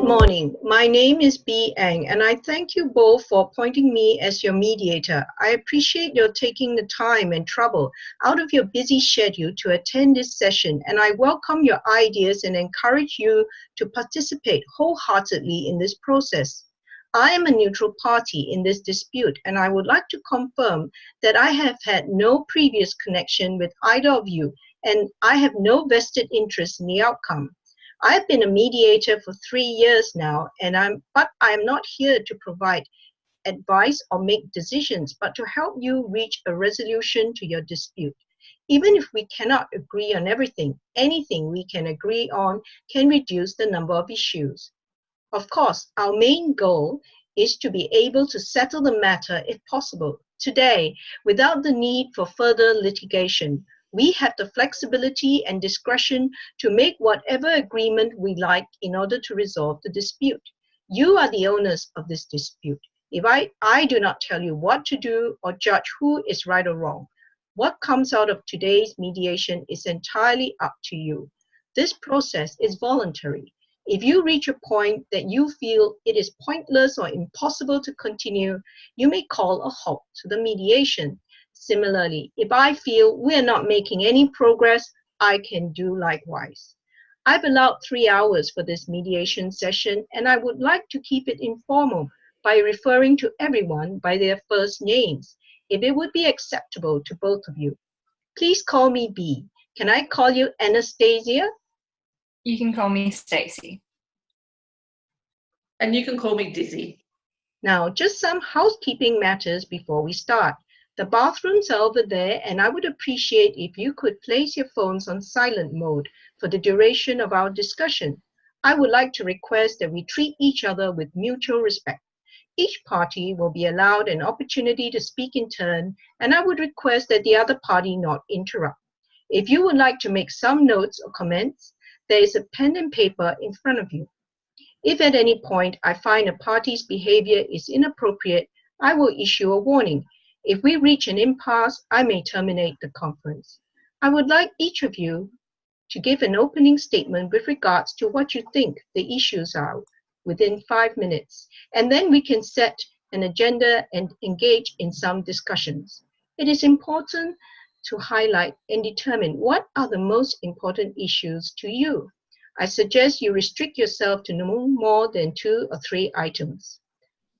morning. My name is B. Ang, and I thank you both for appointing me as your mediator. I appreciate your taking the time and trouble out of your busy schedule to attend this session, and I welcome your ideas and encourage you to participate wholeheartedly in this process. I am a neutral party in this dispute, and I would like to confirm that I have had no previous connection with either of you, and I have no vested interest in the outcome. I've been a mediator for 3 years now, but I'm not here to provide advice or make decisions, but to help you reach a resolution to your dispute. Even if we cannot agree on everything, anything we can agree on can reduce the number of issues. Of course, our main goal is to be able to settle the matter, if possible, today, without the need for further litigation. We have the flexibility and discretion to make whatever agreement we like in order to resolve the dispute. You are the owners of this dispute. If I do not tell you what to do or judge who is right or wrong, what comes out of today's mediation is entirely up to you. This process is voluntary. If you reach a point that you feel it is pointless or impossible to continue, you may call a halt to the mediation. Similarly, if I feel we are not making any progress, I can do likewise. I've allowed 3 hours for this mediation session, and I would like to keep it informal by referring to everyone by their first names, if it would be acceptable to both of you. Please call me B. Can I call you Anastasia? You can call me Stacy. And you can call me Dizzy. Now, just some housekeeping matters before we start. The bathrooms are over there, and I would appreciate if you could place your phones on silent mode for the duration of our discussion. I would like to request that we treat each other with mutual respect. Each party will be allowed an opportunity to speak in turn, and I would request that the other party not interrupt. If you would like to make some notes or comments, there is a pen and paper in front of you. If at any point I find a party's behavior is inappropriate, I will issue a warning. If we reach an impasse, I may terminate the conference. I would like each of you to give an opening statement with regards to what you think the issues are within 5 minutes, and then we can set an agenda and engage in some discussions. It is important to highlight and determine what are the most important issues to you. I suggest you restrict yourself to no more than 2 or 3 items.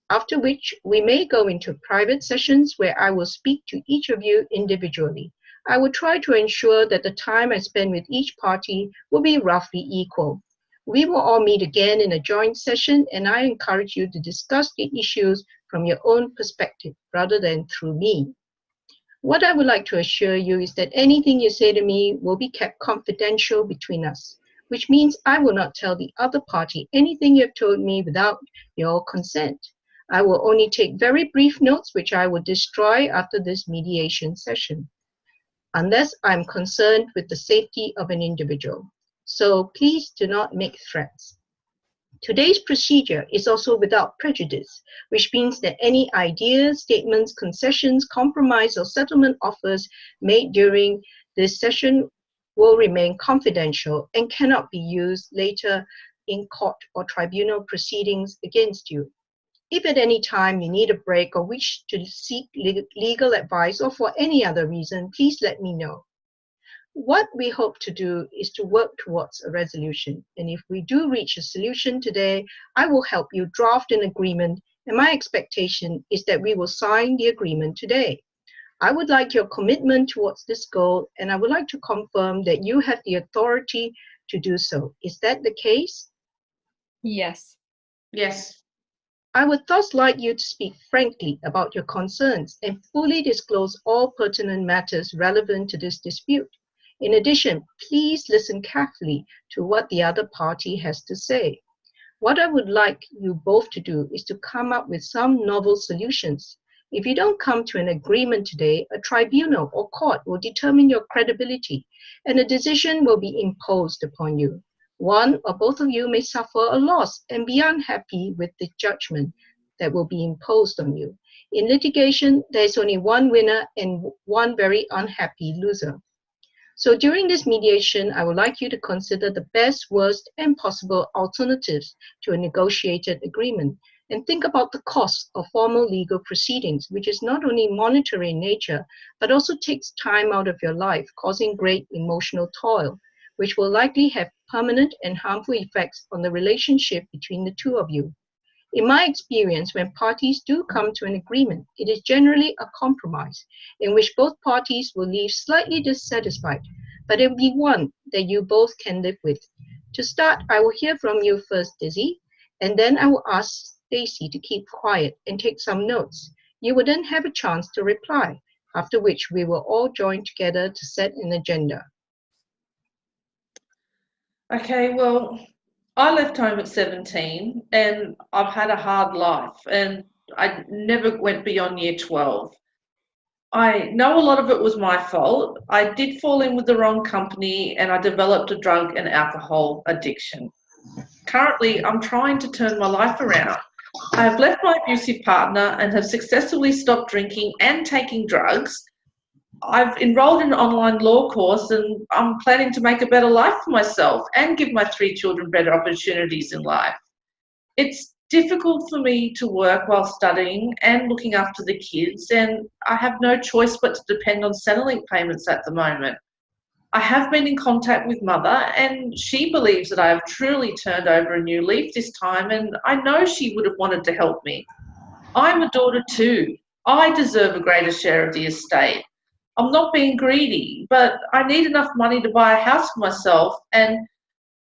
After which, we may go into private sessions where I will speak to each of you individually. I will try to ensure that the time I spend with each party will be roughly equal. We will all meet again in a joint session, and I encourage you to discuss the issues from your own perspective rather than through me. What I would like to assure you is that anything you say to me will be kept confidential between us, which means I will not tell the other party anything you have told me without your consent. I will only take very brief notes, which I will destroy after this mediation session, unless I'm concerned with the safety of an individual. So please do not make threats. Today's procedure is also without prejudice, which means that any ideas, statements, concessions, compromise, or settlement offers made during this session will remain confidential and cannot be used later in court or tribunal proceedings against you. If at any time you need a break or wish to seek legal advice or for any other reason, please let me know. What we hope to do is to work towards a resolution. And if we do reach a solution today, I will help you draft an agreement, and my expectation is that we will sign the agreement today. I would like your commitment towards this goal, and I would like to confirm that you have the authority to do so. Is that the case? Yes. Yes. I would thus like you to speak frankly about your concerns and fully disclose all pertinent matters relevant to this dispute. In addition, please listen carefully to what the other party has to say. What I would like you both to do is to come up with some novel solutions. If you don't come to an agreement today, a tribunal or court will determine your credibility, and a decision will be imposed upon you. One or both of you may suffer a loss and be unhappy with the judgment that will be imposed on you. In litigation, there is only one winner and one very unhappy loser. So during this mediation, I would like you to consider the best, worst, and possible alternatives to a negotiated agreement, and think about the cost of formal legal proceedings, which is not only monetary in nature, but also takes time out of your life, causing great emotional toil, which will likely have permanent and harmful effects on the relationship between the two of you. In my experience, when parties do come to an agreement, it is generally a compromise in which both parties will leave slightly dissatisfied, but it will be one that you both can live with. To start, I will hear from you first, Dizzy, and then I will ask Stacy to keep quiet and take some notes. You will then have a chance to reply, after which we will all join together to set an agenda. Okay, well, I left home at 17 and I've had a hard life and I never went beyond year 12. I know a lot of it was my fault. I did fall in with the wrong company and I developed a drug and alcohol addiction. Currently, I'm trying to turn my life around. I have left my abusive partner and have successfully stopped drinking and taking drugs. I've enrolled in an online law course and I'm planning to make a better life for myself and give my 3 children better opportunities in life. It's difficult for me to work while studying and looking after the kids, and I have no choice but to depend on Centrelink payments at the moment. I have been in contact with Mother and she believes that I have truly turned over a new leaf this time, and I know she would have wanted to help me. I'm a daughter too. I deserve a greater share of the estate. I'm not being greedy, but I need enough money to buy a house for myself and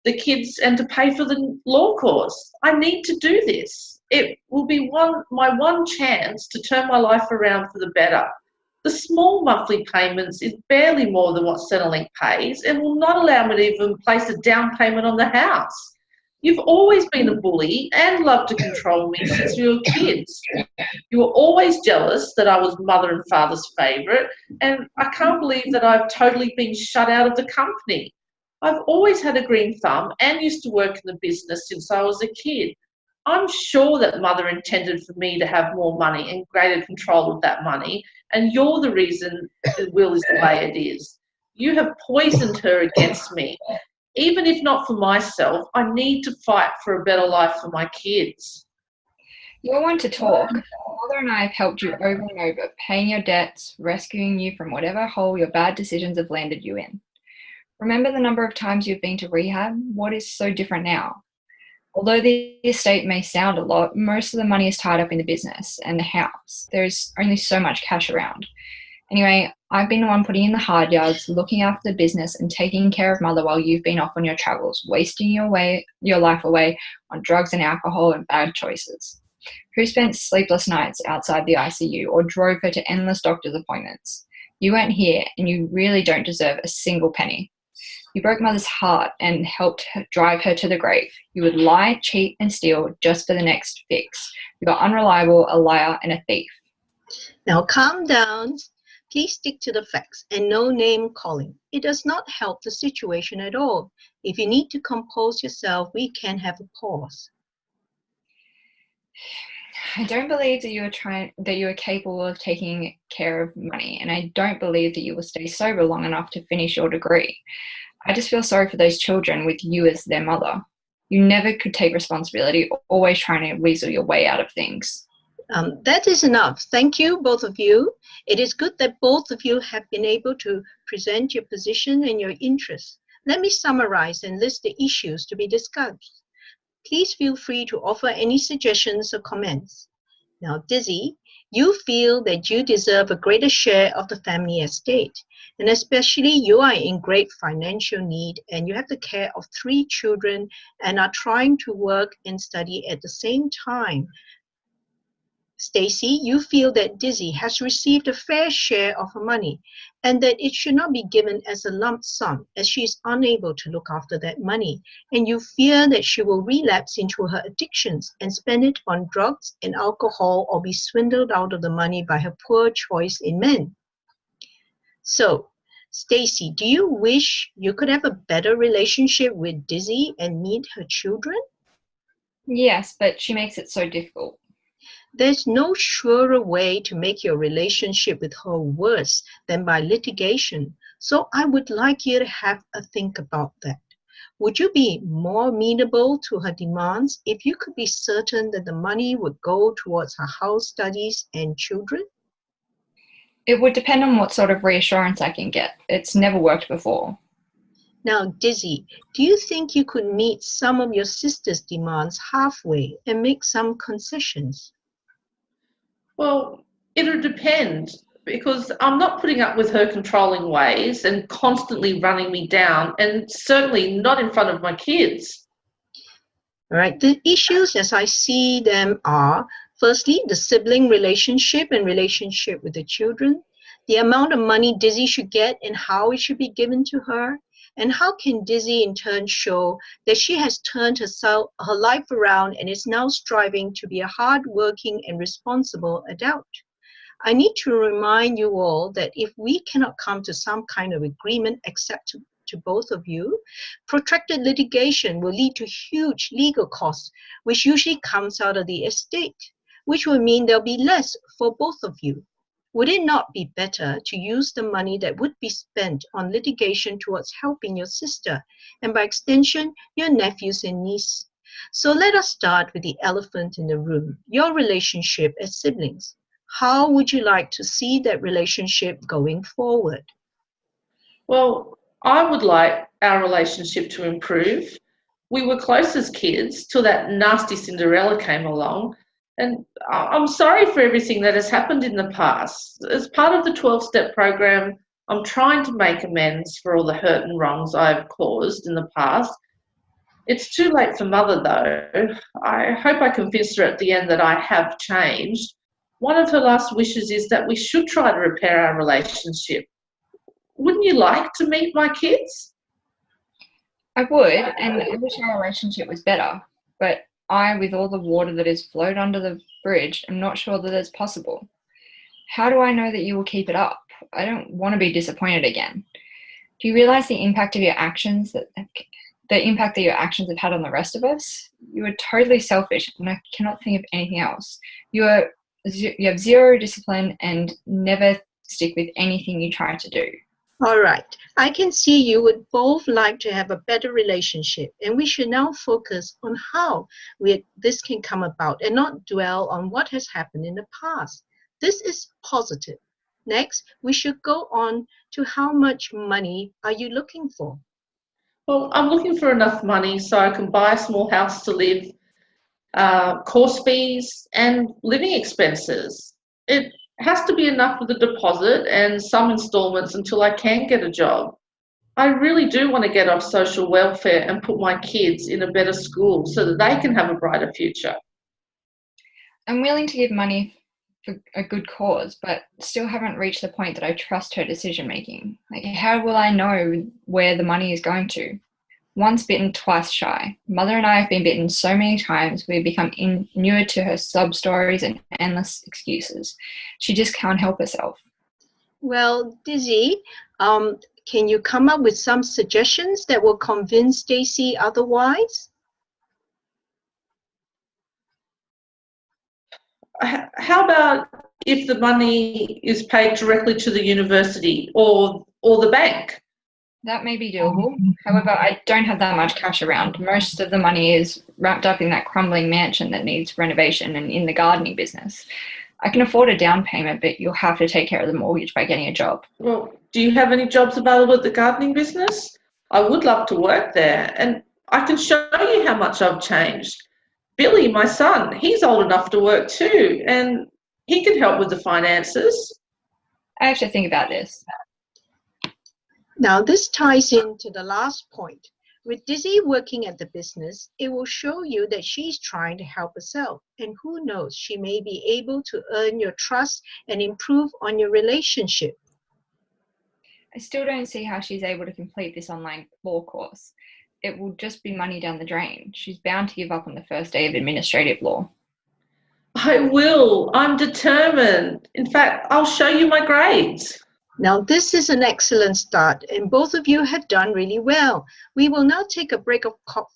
the kids and to pay for the law course. I need to do this. It will be my one chance to turn my life around for the better. The small monthly payments is barely more than what Centrelink pays and will not allow me to even place a down payment on the house. You've always been a bully and loved to control me since we were kids. You were always jealous that I was mother and father's favourite, and I can't believe that I've totally been shut out of the company. I've always had a green thumb and used to work in the business since I was a kid. I'm sure that Mother intended for me to have more money and greater control of that money, and you're the reason the will is the way it is. You have poisoned her against me. Even if not for myself, I need to fight for a better life for my kids. You're one to talk. Mother and I have helped you over and over, paying your debts, rescuing you from whatever hole your bad decisions have landed you in. Remember the number of times you've been to rehab? What is so different now? Although the estate may sound a lot, most of the money is tied up in the business and the house. There's only so much cash around. Anyway, I've been the one putting in the hard yards, looking after the business and taking care of Mother while you've been off on your travels, wasting your life away on drugs and alcohol and bad choices. Who spent sleepless nights outside the ICU or drove her to endless doctor's appointments? You weren't here and you really don't deserve a single penny. You broke Mother's heart and helped drive her to the grave. You would lie, cheat, and steal just for the next fix. You are unreliable, a liar, and a thief. Now calm down. Please stick to the facts and no name calling. It does not help the situation at all. If you need to compose yourself, we can have a pause. I don't believe that you are capable of taking care of money, and I don't believe that you will stay sober long enough to finish your degree. I just feel sorry for those children with you as their mother. You never could take responsibility, always trying to weasel your way out of things. That is enough. Thank you, both of you. It is good that both of you have been able to present your position and your interests. Let me summarize and list the issues to be discussed. Please feel free to offer any suggestions or comments. Now, Dizzy, you feel that you deserve a greater share of the family estate, and especially you are in great financial need and you have the care of 3 children and are trying to work and study at the same time. Stacy, you feel that Dizzy has received a fair share of her money and that it should not be given as a lump sum as she is unable to look after that money, and you fear that she will relapse into her addictions and spend it on drugs and alcohol or be swindled out of the money by her poor choice in men. So, Stacy, do you wish you could have a better relationship with Dizzy and meet her children? Yes, but she makes it so difficult. There's no surer way to make your relationship with her worse than by litigation. So I would like you to have a think about that. Would you be more amenable to her demands if you could be certain that the money would go towards her house studies and children? It would depend on what sort of reassurance I can get. It's never worked before. Now, Dizzy, do you think you could meet some of your sister's demands halfway and make some concessions? Well, it'll depend because I'm not putting up with her controlling ways and constantly running me down, and certainly not in front of my kids. All right, the issues as I see them are, firstly, the sibling relationship and relationship with the children, the amount of money Dizzy should get and how it should be given to her, and how can Dizzy in turn show that she has turned her life around and is now striving to be a hardworking and responsible adult. I need to remind you all that if we cannot come to some kind of agreement acceptable to both of you, protracted litigation will lead to huge legal costs, which usually comes out of the estate, which will mean there'll be less for both of you. Would it not be better to use the money that would be spent on litigation towards helping your sister and by extension, your nephews and niece? So let us start with the elephant in the room, your relationship as siblings. How would you like to see that relationship going forward? Well, I would like our relationship to improve. We were close as kids till that nasty Cinderella came along. And I'm sorry for everything that has happened in the past. As part of the 12-step program, I'm trying to make amends for all the hurt and wrongs I've caused in the past. It's too late for Mother, though. I hope I convinced her at the end that I have changed. One of her last wishes is that we should try to repair our relationship. Wouldn't you like to meet my kids? I would, and I wish our relationship was better, but I, with all the water that has flowed under the bridge, am not sure that it's possible. How do I know that you will keep it up? I don't want to be disappointed again. Do you realize the impact of your actions the impact that your actions have had on the rest of us? You are totally selfish, and I cannot think of anything else. You have zero discipline and never stick with anything you try to do. All right, I can see you would both like to have a better relationship, and we should now focus on how this can come about and not dwell on what has happened in the past. This is positive. Next, we should go on to how much money are you looking for? Well, I'm looking for enough money so I can buy a small house to live, course fees, and living expenses. It has to be enough for the deposit and some installments until I can get a job. I really do want to get off social welfare and put my kids in a better school so that they can have a brighter future. I'm willing to give money for a good cause, but still haven't reached the point that I trust her decision making. Like, how will I know where the money is going to? Once bitten, twice shy. Mother and I have been bitten so many times, we've become inured to her sub stories and endless excuses. She just can't help herself. Well, Dizzy, can you come up with some suggestions that will convince Stacy otherwise? How about if the money is paid directly to the university or the bank? That may be doable. However, I don't have that much cash around. Most of the money is wrapped up in that crumbling mansion that needs renovation and in the gardening business. I can afford a down payment, but you'll have to take care of the mortgage by getting a job. Well, do you have any jobs available at the gardening business? I would love to work there, and I can show you how much I've changed. Billy, my son, he's old enough to work too, and he can help with the finances. I have to think about this. Now, this ties into the last point. With Dizzy working at the business, it will show you that she's trying to help herself. And who knows, she may be able to earn your trust and improve on your relationship. I still don't see how she's able to complete this online law course. It will just be money down the drain. She's bound to give up on the first day of administrative law. I will. I'm determined. In fact, I'll show you my grades. Now, this is an excellent start, and both of you have done really well. We will now take a break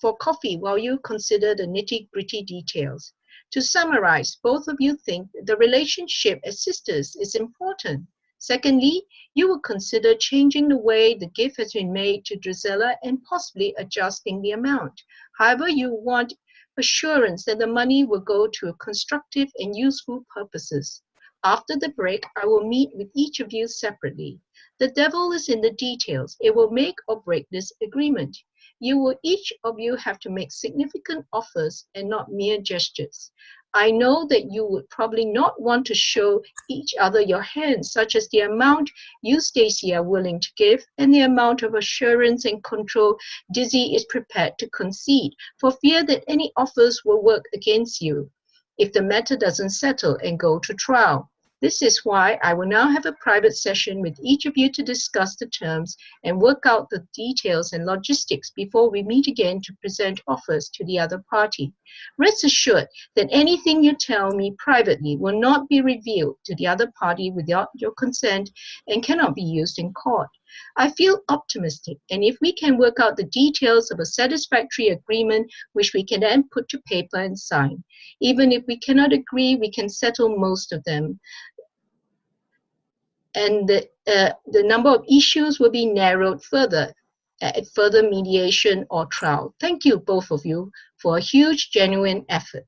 for coffee while you consider the nitty-gritty details. To summarize, both of you think the relationship as sisters is important. Secondly, you will consider changing the way the gift has been made to Drizella and possibly adjusting the amount. However, you want assurance that the money will go to constructive and useful purposes. After the break, I will meet with each of you separately. The devil is in the details. It will make or break this agreement. Each of you have to make significant offers and not mere gestures. I know that you would probably not want to show each other your hands, such as the amount you, Stacy, are willing to give and the amount of assurance and control Dizzy is prepared to concede, for fear that any offers will work against you if the matter doesn't settle and go to trial. This is why I will now have a private session with each of you to discuss the terms and work out the details and logistics before we meet again to present offers to the other party. Rest assured that anything you tell me privately will not be revealed to the other party without your consent and cannot be used in court. I feel optimistic, and if we can work out the details of a satisfactory agreement which we can then put to paper and sign. Even if we cannot agree, we can settle most of them. And the number of issues will be narrowed further at further mediation or trial. Thank you, both of you, for a huge, genuine effort.